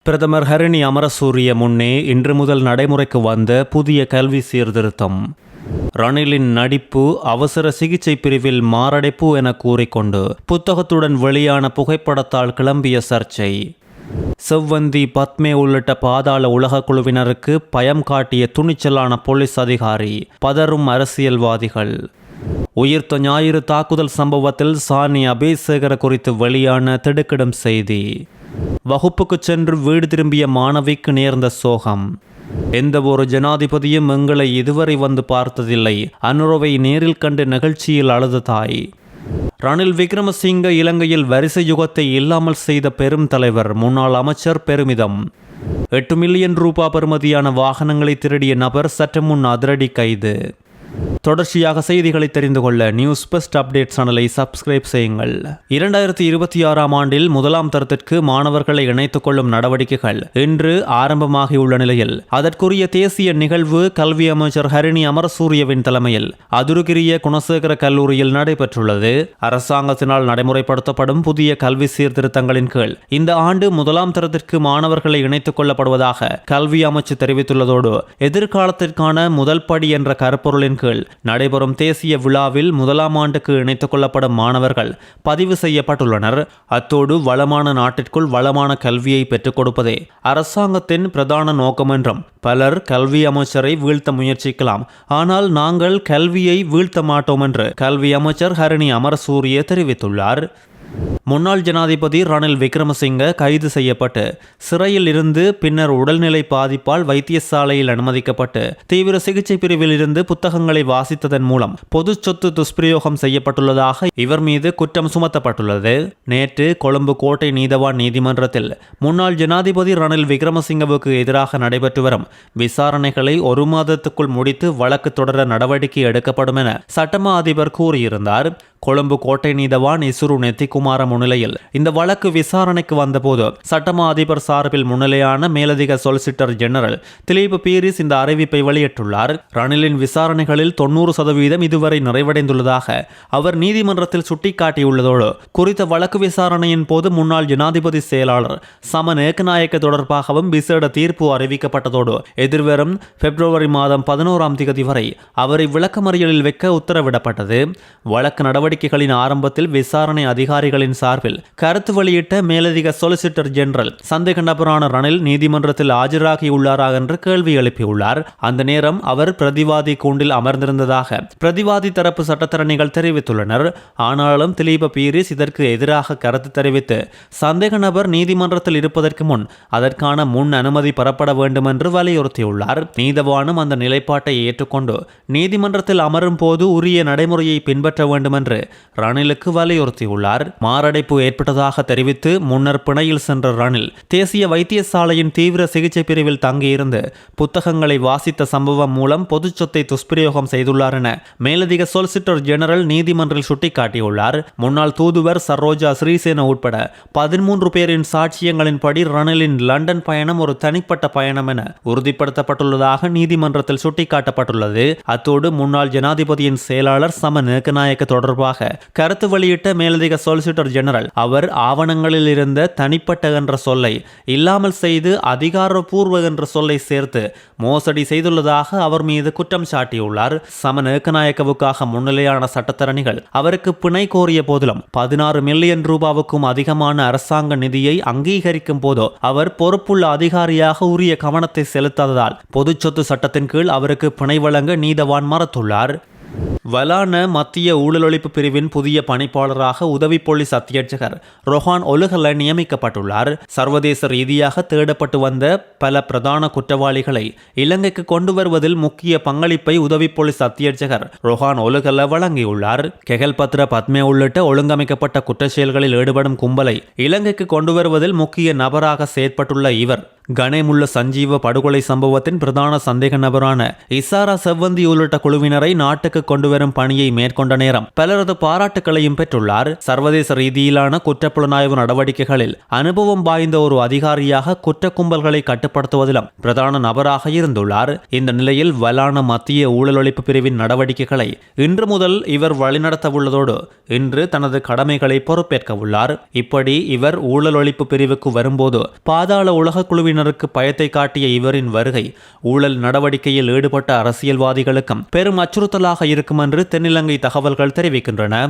பிரதமர் ஹரிணி அமரசூரிய முன்னே இன்று முதல் நடைமுறைக்கு வந்த புதிய கல்வி சீர்திருத்தம். ரணிலின் நடிப்பு அவசர சிகிச்சை பிரிவில் மாரடைப்பு என கூறிக்கொண்டு புத்தகத்துடன் வெளியான புகைப்படத்தால் கிளம்பிய சர்ச்சை. செவ்வந்தி, பத்மே உள்ளிட்ட பாதாள உலக குழுவினருக்கு பயம் காட்டிய துணிச்சலான போலீஸ் அதிகாரி, பதறும் அரசியல்வாதிகள். உயிர்த்த ஞாயிறு தாக்குதல் சம்பவத்தில் சானி அபேசேகர குறித்து வெளியான திடுக்கிடும் செய்தி. வகுப்புக்கு சென்று வீடு திரும்பிய மாணவிக்கு நேர்ந்த சோகம். எந்த ஒரு ஜனாதிபதியும் எங்களை இதுவரை வந்து பார்த்ததில்லை. அனுரவை நேரில் கண்டு நிகழ்ச்சியில் அழுத தாய். ரணில் விக்ரமசிங்க இலங்கையில் வரிசை யுகத்தை இல்லாமல் செய்த பெரும் தலைவர். முன்னாள் அமைச்சர் பெருமிதம். 8 மில்லியன் ரூபாய் பெறுமதியான வாகனங்களை திருடிய நபர் சற்று முன் அதிரடி கைது. தொடர்ச்சியாக செய்திகளை தெரிந்து கொள்ள நியூஸ் பெஸ்ட் அப்டேட் சேனலை சப்ஸ்கிரைப் செய்யுங்கள். 2026ஆம் ஆண்டில் முதலாம் தரத்திற்கு மாணவர்களை இணைத்துக் கொள்ளும் நடவடிக்கைகள் இன்று ஆரம்பமாகியுள்ள நிலையில் அதற்குரிய தேசிய நிகழ்வு கல்வி அமைச்சர் ஹரிணி அமரசூரியவின் தலைமையில் அதுருகிரிய குணசேகர கல்லூரியில் நடைபெற்றுள்ளது. அரசாங்கத்தினால் நடைமுறைப்படுத்தப்படும் புதிய கல்வி சீர்திருத்தங்களின் கீழ் இந்த ஆண்டு முதலாம் தரத்திற்கு மாணவர்களை இணைத்துக் கொள்ளப்படுவதாக கல்வி அமைச்சு தெரிவித்துள்ளதோடு எதிர்காலத்திற்கான முதல் படி என்ற கருப்பொருளின் கீழ் நடைபெறும் தேசிய விழாவில் முதலாம் ஆண்டுக்கு இணைத்துக் கொள்ளப்படும் மாணவர்கள் பதிவு செய்யப்பட்டுள்ளனர். அத்தோடு வளமான நாட்டிற்குள் வளமான கல்வியை பெற்றுக் கொடுப்பதே அரசாங்கத்தின் பிரதான நோக்கம் என்றும் பலர் கல்வி அமைச்சரை வீழ்த்த முயற்சிக்கலாம், ஆனால் நாங்கள் கல்வியை வீழ்த்த மாட்டோம் என்று கல்வி அமைச்சர் ஹரிணி அமரசூரிய தெரிவித்துள்ளார். முன்னாள் ஜனாதிபதி ரணில் விக்ரமசிங்க கைது செய்யப்பட்டு சிறையில் இருந்து பின்னர் உடல்நிலை பாதிப்பால் வைத்தியசாலையில் அனுமதிக்கப்பட்டு தீவிர சிகிச்சை பிரிவில் இருந்து புத்தகங்களை வாசித்ததன் மூலம் பொது சொத்து துஷ்பிரயோகம் செய்யப்பட்டுள்ளதாக இவர் மீது குற்றம் சுமத்தப்பட்டுள்ளது. நேற்று கொழும்பு கோட்டை நீதவான் நீதிமன்றத்தில் முன்னாள் ஜனாதிபதி ரணில் விக்ரமசிங்கவுக்கு எதிராக நடைபெற்று வரும் விசாரணைகளை 1 மாதத்துக்குள் முடித்து வழக்கு தொடர நடவடிக்கை எடுக்கப்படும் என சட்டமா அதிபர் கூறியிருந்தார். கொழும்பு கோட்டை நீதவான் இசுரு நெத்திக்குமார முன்னிலையில் இந்த வழக்கு விசாரணைக்கு வந்தபோது சட்டமா அதிபர் சார்பில் முன்னிலையான மேலதிக சொலிசிட்டர் ஜெனரல் திலீப் பீரிஸ் இந்த அறிவிப்பை வெளியிட்டுள்ளார். ரணிலின் விசாரணைகளில் 90% இதுவரை நிறைவடைந்துள்ளதாக அவர் நீதிமன்றத்தில் சுட்டிக்காட்டியுள்ளதோடு குறித்த வழக்கு விசாரணையின் போது முன்னாள் ஜனாதிபதி செயலாளர் சமன் ஏகநாயக்க தொடர்பாகவும் விசேட தீர்ப்பு அறிவிக்கப்பட்டதோடு எதிர்வரும் பிப்ரவரி மாதம் 11ஆம் தேதி வரை அவரை விளக்கமறியலில் வைக்க உத்தரவிடப்பட்டது. வழக்கு நடவடிக்கைகளின் ஆரம்பத்தில் விசாரணை அதிகாரிகளின் சார்பில் கருத்து வெளியிட்ட மேலதிக சொலிசிட்டர் ஜெனரல் சந்தேக நபரான ரணில் நீதிமன்றத்தில் ஆஜராகியுள்ளாரா என்று கேள்வி எழுப்பியுள்ளார். அந்த நேரம் அவர் பிரதிவாதி கூண்டில் அமர்ந்திருந்ததாக பிரதிவாதி தரப்பு சட்டத்தரணிகள் தெரிவித்துள்ளனர். ஆனாலும் திலீப் பீரிஸ் இதற்கு எதிராக கருத்து தெரிவித்து சந்தேக நபர் நீதிமன்றத்தில் இருப்பதற்கு முன் அதற்கான முன் அனுமதி பெறப்பட வேண்டும் என்று வலியுறுத்தியுள்ளார். நீதவானும் அந்த நிலைப்பாட்டை ஏற்றுக்கொண்டு நீதிமன்றத்தில் அமரும் போது உரிய நடைமுறையை பின்பற்ற வேண்டும் என்று ரணிலுக்கு வலியுறுத்தியுள்ளார். மாரடைப்பு ஏற்பட்டதாக தெரிவித்து முன்னர் பிணையில் சென்ற ரணில் தேசிய வைத்தியசாலையின் தீவிர சிகிச்சை பிரிவில் தங்கியிருந்து புத்தகங்களை வாசித்த சம்பவம் மூலம் பொது சொத்தை துஷ்பிரயோகம் செய்துள்ளார் என மேலதிக சொலிசிட்டர் ஜெனரல் நீதிமன்றில் சுட்டிக்காட்டியுள்ளார். முன்னாள் தூதுவர் சரோஜா ஸ்ரீசேன உட்பட 13 பேரின் சாட்சியங்களின்படி ரணிலின் லண்டன் பயணம் ஒரு தனிப்பட்ட பயணம் என உறுதிப்படுத்தப்பட்டுள்ளதாக நீதிமன்றத்தில் சுட்டிக்காட்டப்பட்டுள்ளது. அத்தோடு முன்னாள் ஜனாதிபதியின் செயலாளர் சமன் ஏகநாயக்க தொடர்பாக கருத்து வெளியிட்ட மேலதிக சொலிசிட்டர் ஜெனரல் அவர் ஆவணங்களில் இருந்த தனிப்பட்ட என்ற சொல்லை இல்லாமல் செய்து அதிகாரப்பூர்வ என்ற சொல்லை சேர்த்து மோசடி செய்துள்ளதாக அவர் மீது குற்றம் சாட்டியுள்ளார். சமன் ஏகநாயக்கவுக்காக முன்னிலையான சட்டத்தரணிகள் அவருக்கு பிணை கோரிய போதிலும் 16 மில்லியன் ரூபாவுக்கும் அதிகமான அரசாங்க நிதியை அங்கீகரிக்கும் போதோ அவர் பொறுப்புள்ள அதிகாரியாக உரிய கவனத்தை செலுத்தாததால் பொது சொத்து சட்டத்தின் கீழ் அவருக்கு பிணை வழங்க நீதவான் மறுத்துள்ளார். வலான மத்திய ஊழல் ஒழிப்பு பிரிவின் புதிய பணிப்பாளராக உதவி போலீஸ் அத்தியட்சகர் ரொஹான் ஒலுகல நியமிக்கப்பட்டுள்ளார். சர்வதேச ரீதியாக தேடப்பட்டு வந்த பல பிரதான குற்றவாளிகளை இலங்கைக்கு கொண்டு வருவதில் முக்கிய பங்களிப்பை உதவி போலீஸ் அத்தியட்சகர் ரொஹான் ஒலுகல வழங்கியுள்ளார். கெகல்பத்ர, பத்மே உள்ளிட்ட ஒழுங்கமைக்கப்பட்ட குற்ற செயல்களில் ஈடுபடும் கும்பலை இலங்கைக்கு கொண்டு வருவதில் முக்கிய நபராக செயற்பட்டுள்ள இவர் கணேமுள்ள சஞ்சீவ படுகொலை சம்பவத்தின் பிரதான சந்தேக நபரான இசாரா செவ்வந்தி உள்ளிட்ட குழுவினரை நாட்டுக்கு கொண்டுவரும் பணியை மேற்கொண்ட நேரம் பலரது பாராட்டுகளையும் பெற்றுள்ளார். சர்வதேச ரீதியிலான குற்றப்புலனாய்வு நடவடிக்கைகளில் அனுபவம் வாய்ந்த ஒரு அதிகாரியாக குற்ற கும்பல்களை கட்டுப்படுத்துவதிலும் பிரதான நபராக இருந்துள்ளார். இந்த நிலையில் வலான மத்திய ஊழல் ஒழிப்பு பிரிவின் நடவடிக்கைகளை இன்று முதல் இவர் வழிநடத்த உள்ளதோடு இன்று தனது கடமைகளை பொறுப்பேற்க உள்ளார். இப்படி இவர் ஊழல் ஒழிப்பு பிரிவுக்கு வரும்போது பாதாள உலக குழுவினருக்கு பயத்தை காட்டிய இவரின் வருகை ஊழல் நடவடிக்கையில் ஈடுபட்ட அரசியல்வாதிகளுக்கும் பெரும் அச்சுறுத்தலாக இருக்கும் என்று தென்னிலங்கை தகவல்கள் தெரிவிக்கின்றன.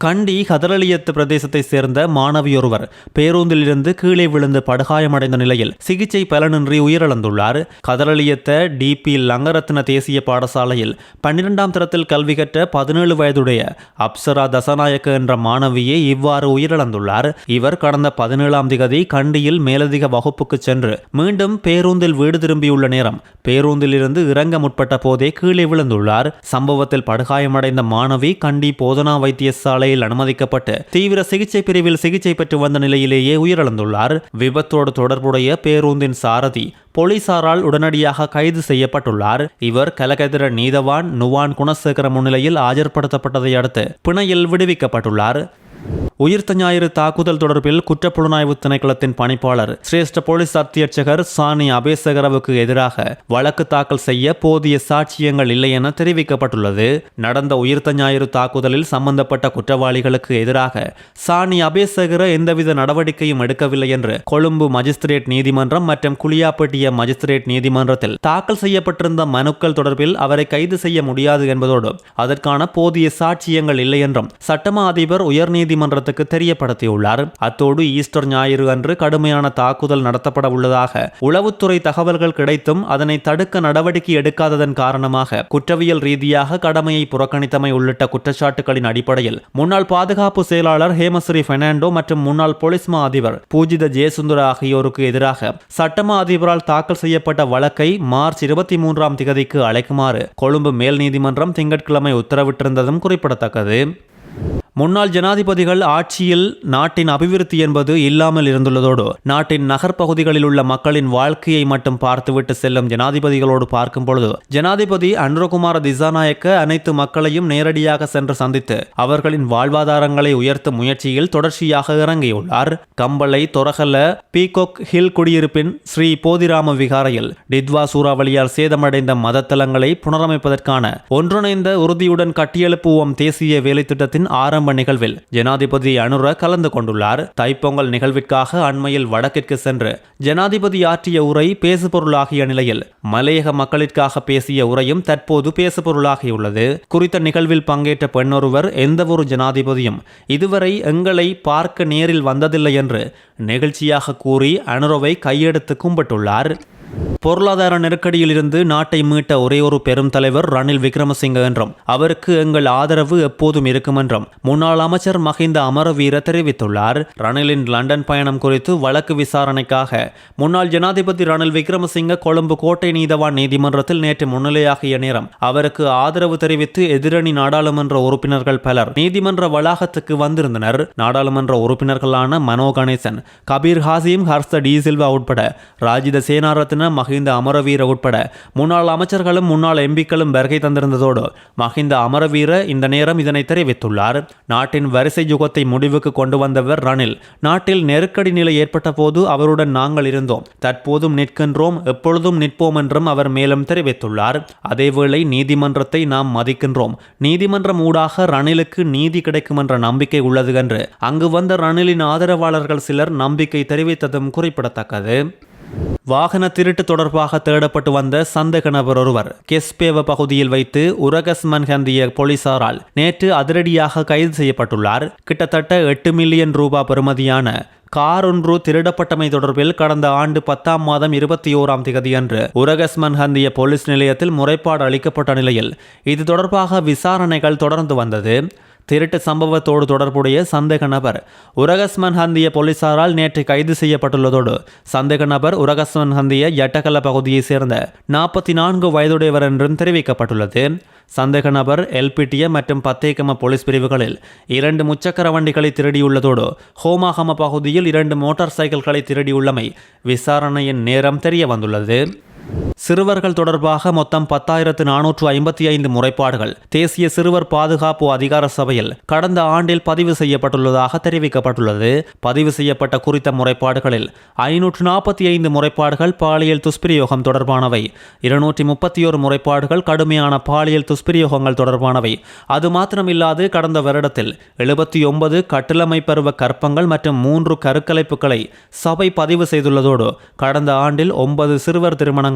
கண்டி கதரளியத்து பிரதேசத்தை சேர்ந்த மாணவியொருவர் பேருந்திலிருந்து கீழே விழுந்து படுகாயமடைந்த நிலையில் சிகிச்சை பலனின்றி உயிரிழந்துள்ளார். கதரளியத்த டிபி லங்கரத்ன தேசிய பாடசாலையில் 12ஆம் தரத்தில் கல்வி கற்ற 17 வயதுடைய அப்சரா தசநாயக்க என்ற மாணவியே இவ்வாறு உயிரிழந்துள்ளார். இவர் கடந்த 17ஆம் திகதி கண்டியில் மேலதிக வகுப்புக்கு சென்று மீண்டும் பேருந்தில் வீடு திரும்பியுள்ள நேரம் பேருந்திலிருந்து இறங்க முற்பட்ட போதே கீழே விழுந்துள்ளார். சம்பவத்தில் படுகாயமடைந்த மாணவி கண்டி போதனா வைத்தியசாலையில் அனுமதிக்கப்பட்டு தீவிர சிகிச்சை பிரிவில் சிகிச்சை பெற்று வந்த நிலையிலேயே உயிரிழந்துள்ளார். விபத்தோடு தொடர்புடைய பேருந்தின் சாரதி போலீசாரால் உடனடியாக கைது செய்யப்பட்டுள்ளார். இவர் கலகதிர நீதவான் நுவான் குணசேகர முன்னிலையில் ஆஜர்படுத்தப்பட்டதை அடுத்து பிணையில் விடுவிக்கப்பட்டுள்ளார். உயிர்த்த ஞாயிறு தாக்குதல் தொடர்பில் குற்றப்புலனாய்வு திணைக்களத்தின் பணிப்பாளர் சிரேஷ்ட போலீஸ் அத்தியட்சகர் சானி அபேசகரவுக்கு எதிராக வழக்கு தாக்கல் செய்ய போதிய சாட்சியங்கள் இல்லை என தெரிவிக்கப்பட்டுள்ளது. நடந்த உயிர்த்த ஞாயிறு தாக்குதலில் சம்பந்தப்பட்ட குற்றவாளிகளுக்கு எதிராக சானி அபேசகர எந்தவித நடவடிக்கையும் எடுக்கவில்லை என்று கொழும்பு மஜிஸ்திரேட் நீதிமன்றம் மற்றும் குளியாப்பட்டிய மஜிஸ்திரேட் நீதிமன்றத்தில் தாக்கல் செய்யப்பட்டிருந்த மனுக்கள் தொடர்பில் அவரை கைது செய்ய முடியாது என்பதோடு அதற்கான போதிய சாட்சியங்கள் இல்லை என்றும் சட்டமா அதிபர் உயர்நீதிமன்றத்துக்கு தெரியப்படுத்தியுள்ளார். அத்தோடு ஈஸ்டர் ஞாயிறு அன்று கடுமையான தாக்குதல் நடத்தப்பட உள்ளதாக உளவுத்துறை தகவல்கள் கிடைத்தும் அதனை தடுக்க நடவடிக்கை எடுக்காததன் காரணமாக குற்றவியல் ரீதியாக கடமையை புறக்கணித்தமை உள்ளிட்ட குற்றச்சாட்டுகளின் அடிப்படையில் முன்னாள் பாதுகாப்பு செயலாளர் ஹேமஸ்ரீ பெர்னாண்டோ மற்றும் முன்னாள் போலீஸ் மா அதிபர் பூஜித ஜெயசுந்தர ஆகியோருக்கு எதிராக சட்டமா அதிபரால் தாக்கல் செய்யப்பட்ட வழக்கை மார்ச் 23ஆம் திகதிக்கு அழைக்குமாறு கொழும்பு மேல் நீதிமன்றம் திங்கட்கிழமை உத்தரவிட்டிருந்ததும் குறிப்பிடத்தக்கது. முன்னாள் ஜனாதிபதிகள் ஆட்சியில் நாட்டின் அபிவிருத்தி என்பது இல்லாமல் இருந்துள்ளதோடு நாட்டின் நகர்ப்பகுதிகளில் உள்ள மக்களின் வாழ்க்கையை மட்டும் பார்த்துவிட்டு செல்லும் ஜனாதிபதிகளோடு பார்க்கும் பொழுது ஜனாதிபதி அனுரகுமார திசாநாயக்க அனைத்து மக்களையும் நேரடியாக சென்று சந்தித்து அவர்களின் வாழ்வாதாரங்களை உயர்த்தும் முயற்சியில் தொடர்ச்சியாக இறங்கியுள்ளார். கம்பளை தொரகல பீகோக் ஹில் குடியிருப்பின் ஸ்ரீ போதிராம விகாரையில் டித்வா சூறாவளியால் சேதமடைந்த மதத்தலங்களை புனரமைப்பதற்கான ஒன்றிணைந்த உறுதியுடன் கட்டியெழுப்புவோம் தேசிய வேலை திட்டத்தின் ஆரம்ப நிகழ்வில் ஜனாதிபதி அனுர கலந்து கொண்டுள்ளார். தைப்பொங்கல் நிகழ்விற்காக அண்மையில் வடக்கிற்கு சென்று ஜனாதிபதி ஆற்றிய உரை பேசுபொருளாகிய நிலையில் மலையக மக்களிற்காக பேசிய உரையும் தற்போது பேசுபொருளாகியுள்ளது. குறித்த நிகழ்வில் பங்கேற்ற பெண்ணொருவர் எந்தவொரு ஜனாதிபதியும் இதுவரை எங்களை பார்க்க நேரில் வந்ததில்லை என்று நெகிழ்ச்சியாக கூறி அனுரவை கையெடுத்து கும்பிட்டுள்ளார். பொருளாதார நெருக்கடியில் இருந்து நாட்டை மீட்ட ஒரே ஒரு பெரும் தலைவர் ரணில் விக்ரமசிங்க என்றும் அவருக்கு எங்கள் ஆதரவு எப்போதும் இருக்கும் என்றும் முன்னாள் அமைச்சர் மஹிந்த அமரவீர தெரிவித்துள்ளார். ரணிலின் லண்டன் பயணம் குறித்து வழக்கு விசாரணைக்காக முன்னாள் ஜனாதிபதி ரணில் விக்ரமசிங்க கொழும்பு கோட்டை நீதவான் நீதிமன்றத்தில் நேற்று முன்னிலையாகிய நேரம் அவருக்கு ஆதரவு தெரிவித்து எதிரணி நாடாளுமன்ற உறுப்பினர்கள் பலர் நீதிமன்ற வளாகத்துக்கு வந்திருந்தனர். நாடாளுமன்ற உறுப்பினர்களான மனோ கணேசன், கபீர் ஹாசிம், ஹர்ஷ டி சில்வா உட்பட ராஜித சேனாரத்ன, மஹிந்த அமரவீர உட்பட முன்னாள் அமைச்சர்களும் முன்னாள் எம்பிக்களும் வருகை தந்திருந்ததோடு மஹிந்த அமரவீர இந்த நேரம் இதனை தெரிவித்துள்ளார். நாட்டின் வரிசை யுகத்தை முடிவுக்கு கொண்டு வந்தவர் ரணில். நாட்டில் நெருக்கடி நிலை ஏற்பட்ட போது அவருடன் நாங்கள் இருந்தோம், தற்போதும் நிற்கின்றோம், எப்பொழுதும் நிற்போம் என்றும் அவர் மேலும் தெரிவித்துள்ளார். அதேவேளை நீதிமன்றத்தை நாம் மதிக்கின்றோம், நீதிமன்றம் ஊடாக ரணிலுக்கு நீதி கிடைக்கும் என்ற நம்பிக்கை உள்ளது என்று அங்கு வந்த ரணிலின் ஆதரவாளர்கள் சிலர் நம்பிக்கை தெரிவித்ததும் குறிப்பிடத்தக்கது. வாகன திருட்டு தொடர்பாக தேடப்பட்டு வந்த சந்தேக நபர் ஒருவர் கெஸ்பேவ பகுதியில் வைத்து உரகஸ் மன்ஹந்திய போலீசாரால் நேற்று அதிரடியாக கைது செய்யப்பட்டுள்ளார். கிட்டத்தட்ட 8 மில்லியன் ரூபாய் பெறுமதியான கார் ஒன்று திருடப்பட்டமை தொடர்பில் கடந்த ஆண்டு 10ஆம் மாதம் 21ஆம் திகதியன்று உரகஸ் மன்ஹந்திய போலீஸ் நிலையத்தில் முறைப்பாடு அளிக்கப்பட்ட நிலையில் இது தொடர்பாக விசாரணைகள் தொடர்ந்து வந்தது. திருட்டு சம்பவத்தோடு தொடர்புடைய சந்தேக நபர் உரகஸ்மன் ஹந்திய போலீசாரால் நேற்று கைது செய்யப்பட்டுள்ளதோடு சந்தேக நபர் உரகஸ்மன் ஹந்திய யட்டகல பகுதியைச் சேர்ந்த 44 வயதுடையவர் என்றும் தெரிவிக்கப்பட்டுள்ளது. சந்தேக நபர் எல்பிட்டிய மற்றும் பத்தேகம போலீஸ் பிரிவுகளில் 2 முச்சக்கர வண்டிகளை திருடியுள்ளதோடு ஹோமாகம பகுதியில் 2 மோட்டார் சைக்கிள்களை திருடியுள்ளமை விசாரணையின் நேரம் தெரிய வந்துள்ளது. சிறுவர்கள் தொடர்பாக மொத்தம் 10,455 முறைப்பாடுகள் தேசிய சிறுவர் பாதுகாப்பு அதிகார சபையில் கடந்த ஆண்டில் பதிவு செய்யப்பட்டுள்ளதாக தெரிவிக்கப்பட்டுள்ளது. பதிவு செய்யப்பட்ட குறித்த முறைப்பாடுகளில் 545 முறைப்பாடுகள் பாலியல் துஷ்பிரயோகம் தொடர்பானவை, 231 முறைப்பாடுகள் கடுமையான பாலியல் துஷ்பிரயோகங்கள் தொடர்பானவை. அது மாத்திரமில்லாது கடந்த வருடத்தில் 79 கட்டிலமை பருவ கற்பங்கள் மற்றும் 3 கருக்கலைப்புகளை சபை பதிவு செய்துள்ளதோடு கடந்த ஆண்டில் 9 சிறுவர் திருமணங்கள்,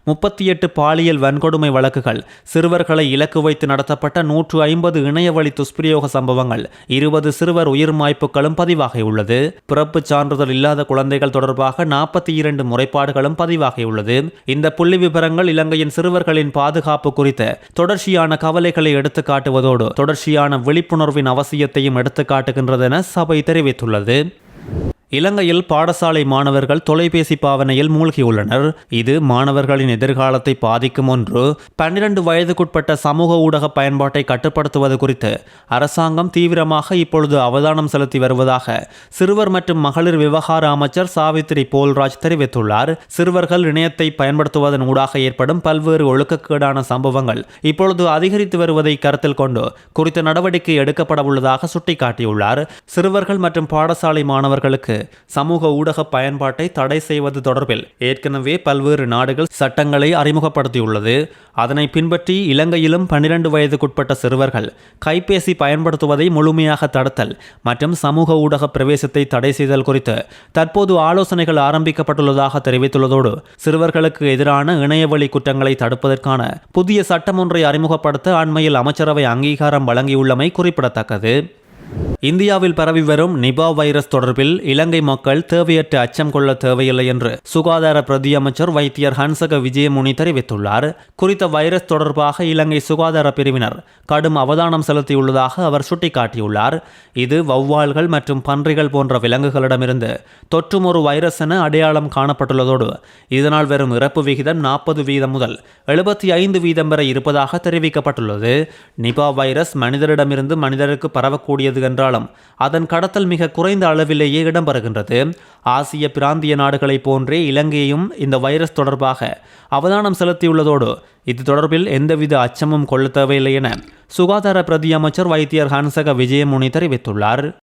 38 பாலியல் வன்கொடுமை வழக்குகள், சிறுவர்களை இலக்கு வைத்து நடத்தப்பட்ட 150 இணையவழி துஷ்பிரயோக சம்பவங்கள், 20 சிறுவர் உயிர் மாய்ப்புகளும் பதிவாகியுள்ளது. பிறப்பு சான்றிதழ் இல்லாத குழந்தைகள் தொடர்பாக 42 முறைப்பாடுகளும் பதிவாகியுள்ளது. இந்த புள்ளி விவரங்கள் இலங்கையின் சிறுவர்களின் பாதுகாப்பு குறித்த தொடர்ச்சியான கவலைகளை எடுத்துக் காட்டுவதோடு தொடர்ச்சியான விழிப்புணர்வின் அவசியத்தையும் எடுத்துக் காட்டுகின்றது என சபை தெரிவித்துள்ளது. இலங்கையில் பாடசாலை மாணவர்கள் தொலைபேசி பாவனையில் மூழ்கியுள்ளனர். இது மாணவர்களின் எதிர்காலத்தை பாதிக்கும் ஒன்று. 12 வயதுக்குட்பட்ட சமூக ஊடக பயன்பாட்டை கட்டுப்படுத்துவது குறித்து அரசாங்கம் தீவிரமாக இப்பொழுது அவதானம் செலுத்தி வருவதாக சிறுவர் மற்றும் மகளிர் விவகார அமைச்சர் சாவித்ரி போல்ராஜ் தெரிவித்துள்ளார். சிறுவர்கள் இணையத்தை பயன்படுத்துவதன் ஊடாக ஏற்படும் பல்வேறு ஒழுக்கக்கேடான சம்பவங்கள் இப்பொழுது அதிகரித்து வருவதை கருத்தில் கொண்டு குறித்த நடவடிக்கை எடுக்கப்பட உள்ளதாக சுட்டிக்காட்டியுள்ளார். சிறுவர்கள் மற்றும் பாடசாலை மாணவர்களுக்கு சமூக ஊடக பயன்பாட்டை தடை செய்வது தொடர்பில் ஏற்கனவே பல்வேறு நாடுகள் சட்டங்களை அறிமுகப்படுத்தியுள்ளது. அதனை பின்பற்றி இலங்கையிலும் 12 வயதுக்குட்பட்ட சிறுவர்கள் கைபேசி பயன்படுத்துவதை முழுமையாக தடுத்தல் மற்றும் சமூக ஊடக பிரவேசத்தை தடை செய்தல் குறித்து தற்போது ஆலோசனைகள் ஆரம்பிக்கப்பட்டுள்ளதாக தெரிவித்துள்ளதோடு சிறுவர்களுக்கு எதிரான இணையவழி குற்றங்களை தடுப்பதற்கான புதிய சட்டம் ஒன்றை அறிமுகப்படுத்த அண்மையில் அமைச்சரவை அங்கீகாரம் வழங்கியுள்ளமை குறிப்பிடத்தக்கது. இந்தியாவில் பரவி வரும் நிபா வைரஸ் தொடர்பில் இலங்கை மக்கள் தேவையற்ற அச்சம் கொள்ள தேவையில்லை என்று சுகாதார பிரதி அமைச்சர் வைத்தியர் ஹன்சக விஜயமுனி தெரிவித்துள்ளார். குறித்த வைரஸ் தொடர்பாக இலங்கை சுகாதார பிரிவினர் கடும் அவதானம் செலுத்தியுள்ளதாக அவர் சுட்டிக்காட்டியுள்ளார். இது வௌவால்கள் மற்றும் பன்றிகள் போன்ற விலங்குகளிடமிருந்து தொற்றும் ஒரு வைரஸ் என அடையாளம் காணப்பட்டுள்ளதோடு இதனால் வரும் இறப்பு விகிதம் 40% முதல் 75% வரை இருப்பதாக தெரிவிக்கப்பட்டுள்ளது. நிபா வைரஸ் மனிதரிடமிருந்து மனிதருக்கு பரவக்கூடியது என்றாலும் அதன் கடத்தல் மிக குறைந்த அளவிலேயே இடம்பெறுகின்றது. ஆசிய பிராந்திய நாடுகளைப் போன்றே இலங்கையும் இந்த வைரஸ் தொடர்பாக அவதானம் செலுத்தியுள்ளதோடு இது தொடர்பில் எந்தவித அச்சமும் கொள்ள தேவையில்லை என சுகாதார பிரதி அமைச்சர் வைத்தியர் ஹன்சக விஜயமுனி தெரிவித்துள்ளார்.